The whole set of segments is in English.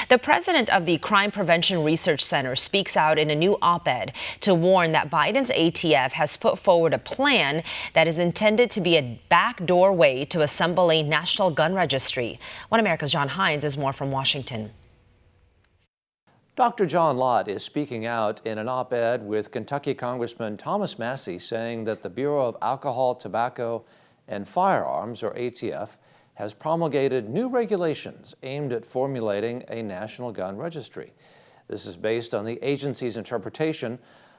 The president of the Crime Prevention Research Center speaks out in a new op-ed to warn that Biden's ATF has put forward a plan that is intended to be a backdoor way to assemble a national gun registry. One America's John Hines has more from Washington. Dr. John Lott is speaking out in an op-ed with Kentucky Congressman Thomas Massie, saying that the Bureau of Alcohol, Tobacco, and Firearms, or ATF, has promulgated new regulations aimed at formulating a national gun registry. This is based on the agency's interpretation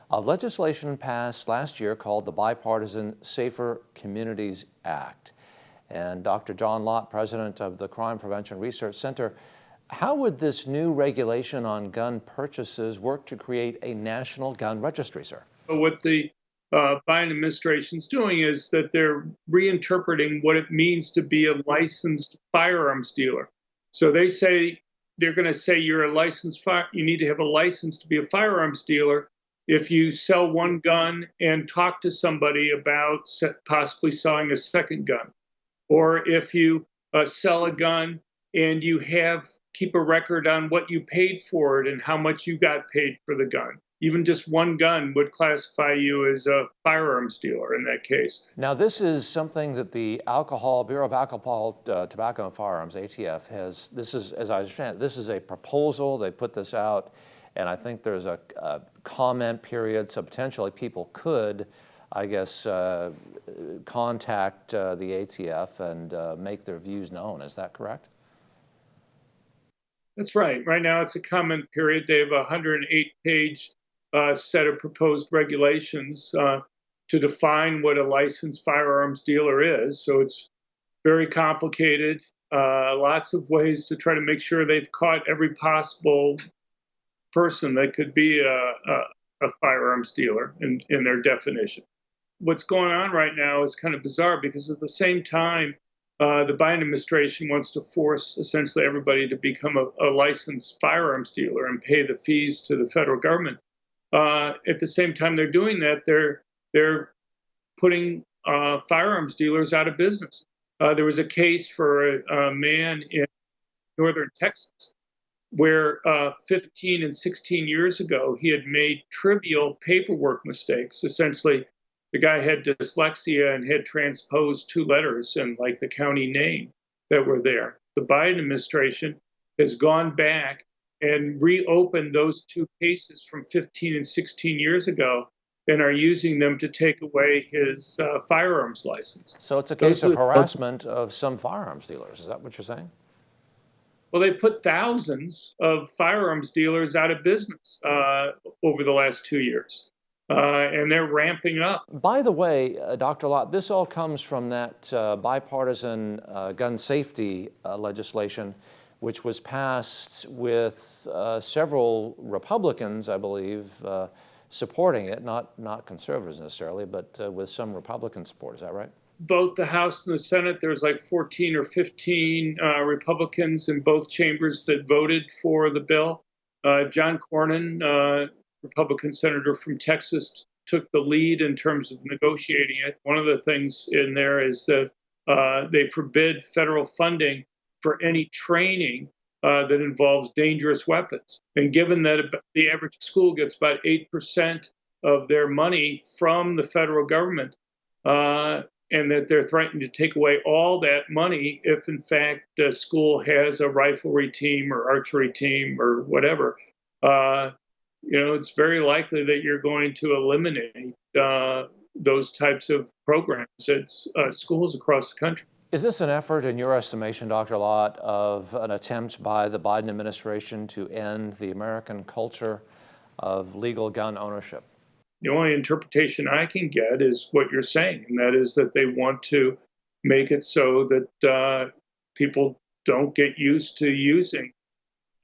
of legislation passed last year called the Bipartisan Safer Communities Act. And Dr. John Lott, president of the Crime Prevention Research Center, how would this new regulation on gun purchases work to create a national gun registry, sir? What the Biden administration's doing is that they're reinterpreting what it means to be a licensed firearms dealer. So they're going to say you're a licensed you need to have a license to be a firearms dealer if you sell one gun and talk to somebody about possibly selling a second gun, or if you sell a gun and you keep a record on what you paid for it and how much you got paid for the gun. Even just one gun would classify you as a firearms dealer in that case. Now, this is something that the Bureau of Alcohol, Tobacco, and Firearms, ATF, has. This is, as I understand it, this is a proposal. They put this out, and I think there's a comment period, so potentially people could, I guess, contact the ATF and make their views known. Is that correct? That's right. Right now, it's a comment period. They have a 108-page set of proposed regulations to define what a licensed firearms dealer is. So it's very complicated, lots of ways to try to make sure they've caught every possible person that could be a firearms dealer in their definition. What's going on right now is kind of bizarre because at the same time, the Biden administration wants to force essentially everybody to become a licensed firearms dealer and pay the fees to the federal government. At the same time they're doing that, they're putting firearms dealers out of business. There was a case for a man in northern Texas where 15 and 16 years ago, he had made trivial paperwork mistakes. Essentially, the guy had dyslexia and had transposed two letters in like the county name that were there. The Biden administration has gone back and reopened those two cases from 15 and 16 years ago and are using them to take away his firearms license. So it's a case of harassment of some firearms dealers. Is that what you're saying? Well, they put thousands of firearms dealers out of business over the last 2 years. And they're ramping up. By the way, Dr. Lott, this all comes from that bipartisan gun safety legislation, which was passed with several Republicans, I believe, supporting it, not conservatives necessarily, but with some Republican support. Is that right? Both the House and the Senate, there's like 14 or 15 Republicans in both chambers that voted for the bill. John Cornyn, Republican senator from Texas, took the lead in terms of negotiating it. One of the things in there is that they forbid federal funding for any training that involves dangerous weapons. And given that the average school gets about 8% of their money from the federal government, and that they're threatening to take away all that money if, in fact, a school has a riflery team or archery team or whatever, it's very likely that you're going to eliminate those types of programs at schools across the country. Is this an effort, in your estimation, Dr. Lott, of an attempt by the Biden administration to end the American culture of legal gun ownership? The only interpretation I can get is what you're saying, and that is that they want to make it so that people don't get used to using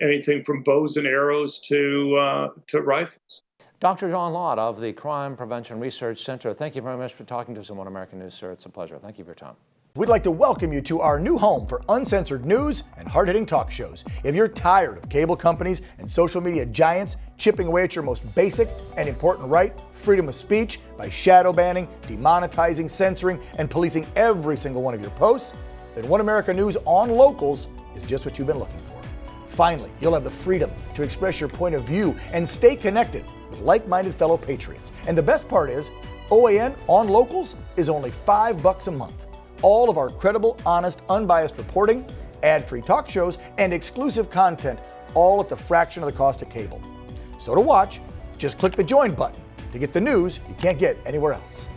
anything from bows and arrows to rifles. Dr. John Lott of the Crime Prevention Research Center, thank you very much for talking to us on One American News, sir. It's a pleasure. Thank you for your time. We'd like to welcome you to our new home for uncensored news and hard-hitting talk shows. If you're tired of cable companies and social media giants chipping away at your most basic and important right, freedom of speech, by shadow banning, demonetizing, censoring, and policing every single one of your posts, then One America News on Locals is just what you've been looking for. Finally, you'll have the freedom to express your point of view and stay connected with like-minded fellow patriots. And the best part is, OAN on Locals is only $5 a month. All of our credible, honest, unbiased reporting, ad-free talk shows, and exclusive content, all at the fraction of the cost of cable. So to watch, just click the join button to get the news you can't get anywhere else.